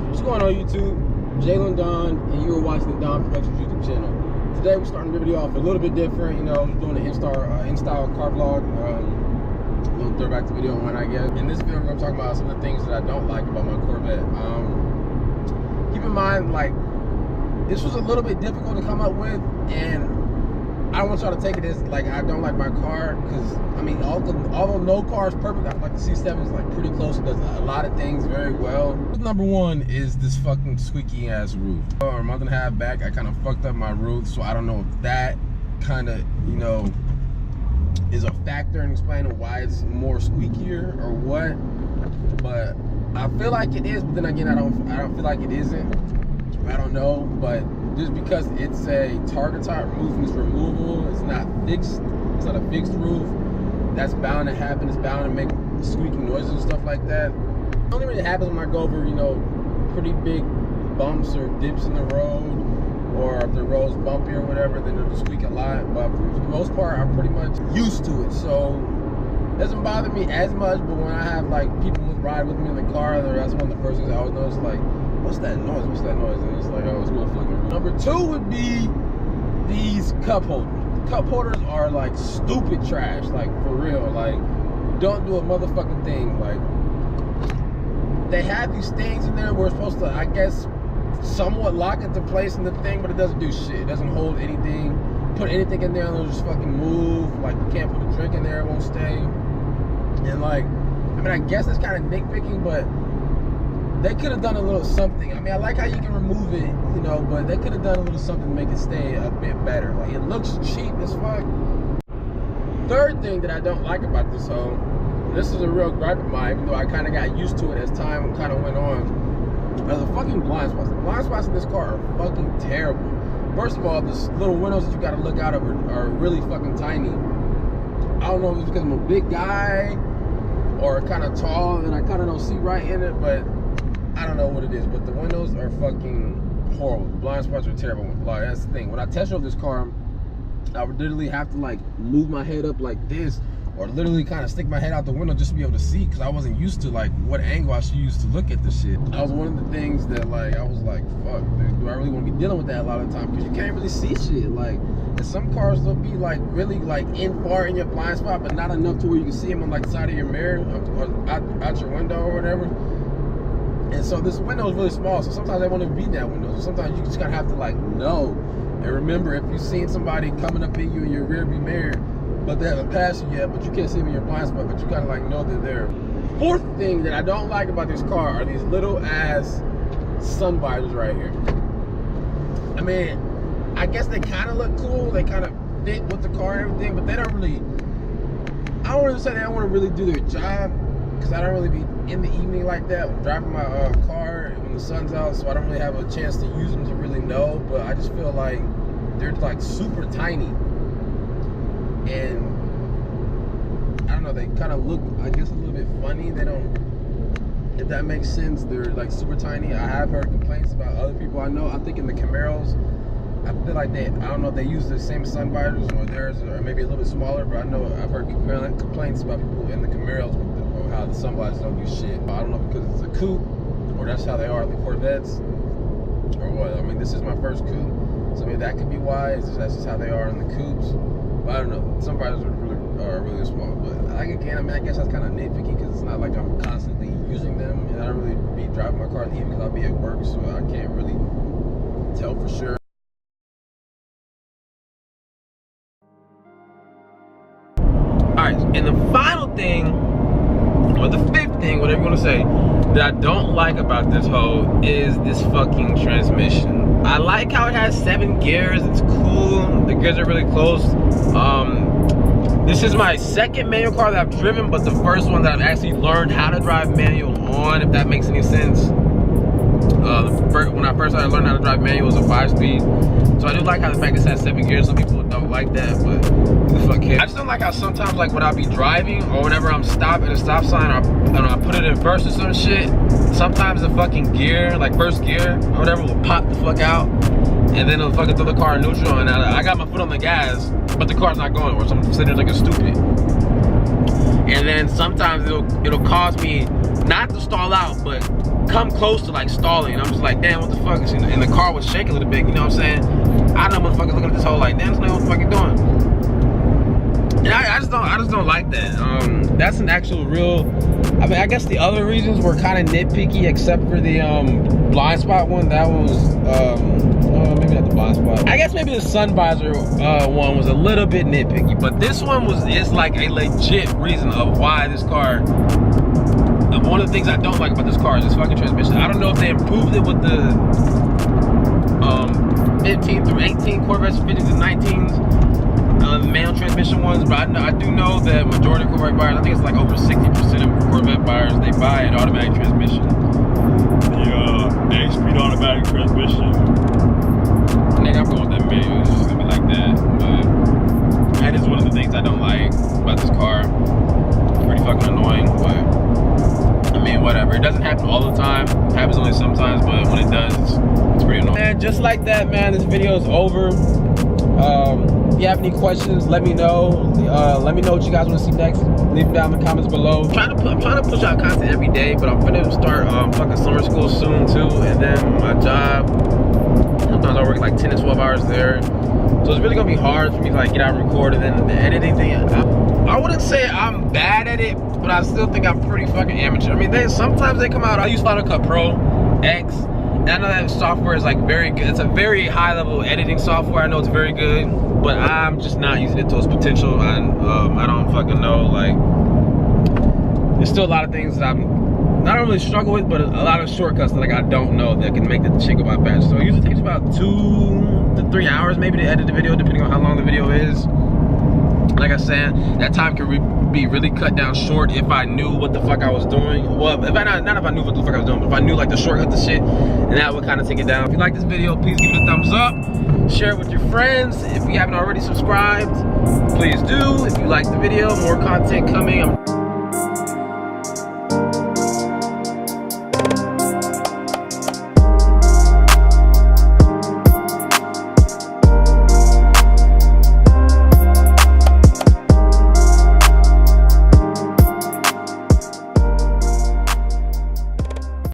What's going on YouTube? Jalen Don, and you are watching the Don Productions YouTube channel. Today we're starting the video off a little bit different. You know, we're doing an in-style car vlog. Little throwback to video one, I guess. In this video, we're gonna talk about some of the things that I don't like about my Corvette. Keep in mind, like, this was a little bit difficult to come up with, and I don't want y'all to take it as like I don't like my car, because I mean, although no car is perfect, I feel like the C7 is like pretty close. It does a lot of things very well. Number one is this fucking squeaky ass roof. A month and a half back, I kind of fucked up my roof, so I don't know if that kind of, you know, is a factor in explaining why it's more squeakier or what. But I feel like it is, but then again, I don't feel like it isn't. I don't know, but just because it's a target top roof and it's removable, it's not fixed, it's not a fixed roof, that's bound to happen. It's bound to make squeaking noises and stuff like that. It only really happens when I go over, you know, pretty big bumps or dips in the road, or if the road's bumpy or whatever, then it'll squeak a lot. But for the most part, I'm pretty much used to it, so it doesn't bother me as much. But when I have like people ride with me in the car, that's one of the first things I always notice, like, what's that noise? What's that noise? And it's like, oh, it's motherfucking. Number two would be these cup holders. Cup holders are like stupid trash, like for real. Like, don't do a motherfucking thing. Like, they have these things in there where it's supposed to, I guess, somewhat lock into place in the thing, but it doesn't do shit. It doesn't hold anything. Put anything in there and it'll just fucking move. Like, you can't put a drink in there, it won't stay. And like, I mean, I guess it's kind of nitpicking, but they could have done a little something. I mean, I like how you can remove it, you know, but they could have done a little something to make it stay a bit better. Like, it looks cheap as fuck. Third thing that I don't like about this whole, this is a real gripe of mine, even though I kind of got used to it as time kind of went on, are the fucking blind spots. The blind spots in this car are fucking terrible. First of all, the little windows that you got to look out of are really fucking tiny. I don't know if it's because I'm a big guy or kind of tall and I kind of don't see right in it, but I don't know what it is, but the windows are fucking horrible. The blind spots are terrible. Like, that's the thing. When I test drove this car, I would literally have to like move my head up like this, or literally kind of stick my head out the window just to be able to see, because I wasn't used to like what angle I should use to look at the shit. That was one of the things that, like, I was like, fuck, dude, do I really want to be dealing with that a lot of the time? Because you can't really see shit. Like, and some cars will be like really like far in your blind spot, but not enough to where you can see them on like the side of your mirror or out your window or whatever. And so this window is really small, so sometimes I won't even be in that window. So sometimes you just gotta have to like know and remember, if you've seen somebody coming up in you in your rear view mirror, but they haven't passed you yet, but you can't see them in your blind spot, but you gotta like know they're there. Fourth thing that I don't like about this car are these little ass sun visors right here. I mean, I guess they kind of look cool, they kind of fit with the car and everything, but they don't really, I don't really say they don't want to really do their job, because I don't really be in the evening like that when driving my car when the sun's out, so I don't really have a chance to use them to really know. But I just feel like they're like super tiny, and I don't know, they kind of look, I guess, a little bit funny. They don't, if that makes sense, they're like super tiny. I have heard complaints about other people I know. I think in the Camaros, I feel like they, I don't know if they use the same sun visors or theirs, or maybe a little bit smaller, but I know I've heard complaints about people in the Camaros with how the sun visors don't do shit. I don't know because it's a coupe, or that's how they are in the Corvettes, or what. I mean, this is my first coupe, so maybe that could be why. That's just how they are in the coupes. But I don't know. Some visors are really small. But like, again, I mean, I guess that's kind of nitpicky, because it's not like I'm constantly using them, and I don't really be driving my car in the evening because I'll be at work, so I can't really tell for sure. Alright, and the final thing, or the fifth thing, whatever you want to say, that I don't like about this hoe is this fucking transmission. I like how it has 7 gears. It's cool. The gears are really close. This is my second manual car that I've driven, but the first one that I've actually learned how to drive manual on, if that makes any sense. When I first started learning how to drive manual, it was a 5-speed. So I do like how the fact it has 7 gears. Some people don't like that, but who the fuck cares? I just don't like how sometimes, like, when I'll be driving or whenever I'm stopped at a stop sign, or I put it in first or some shit, sometimes the fucking gear, like first gear or whatever, will pop the fuck out, and then it'll fucking throw the car in neutral, and I got my foot on the gas, but the car's not going, so I'm sitting there looking stupid. And then sometimes it'll cause me not to stall out, but come close to like stalling, and I'm just like, damn, what the fuck is, and the car was shaking a little bit, you know what I'm saying? I know motherfuckers looking at this whole like, damn, this nigga, what the fuck you doing? And I just don't like that. That's an actual real, I mean, I guess the other reasons were kind of nitpicky, except for the blind spot one. That one was maybe not the blind spot. I guess maybe the sun visor one was a little bit nitpicky, but this one is like a legit reason of why this car. One of the things I don't like about this car is this fucking transmission. I don't know if they improved it with the 15 through 18 Corvettes, 15 to 19s, manual transmission ones, but I do know that majority of Corvette buyers, I think it's like over 60% of Corvette buyers, they buy an automatic transmission. The 8-speed automatic transmission. Nigga, I'm going with that manual. It's just gonna be like that. But that is one of the things I don't like about this car. It's pretty fucking annoying, but I mean, whatever. It doesn't happen all the time. It happens only sometimes, but when it does, it's pretty annoying. And just like that, man, this video is over. If you have any questions, let me know. Let me know what you guys want to see next. Leave them down in the comments below. I'm trying to push out content every day, but I'm gonna start fucking summer school soon too, and then my job. Sometimes I work like 10 to 12 hours there, so it's really gonna be hard for me to like get out and record. And then the editing thing, I wouldn't say I'm bad at it, but I still think I'm pretty fucking amateur. I mean, sometimes they come out. I use Final Cut Pro X. And I know that software is like very good. It's a very high level editing software. I know it's very good, but I'm just not using it to its potential. I don't fucking know. Like, there's still a lot of things that I don't really struggle with, but a lot of shortcuts that like I don't know that can make the shit go by fast. So it usually takes about 2 to 3 hours maybe to edit the video, depending on how long the video is. Like I said, that time can be really cut down short if I knew what the fuck I was doing. Well, if I not if I knew what the fuck I was doing, but if I knew like the shortcut to shit, then that would kind of take it down. If you like this video, please give it a thumbs up. Share it with your friends. If you haven't already subscribed, please do. If you like the video, more content coming.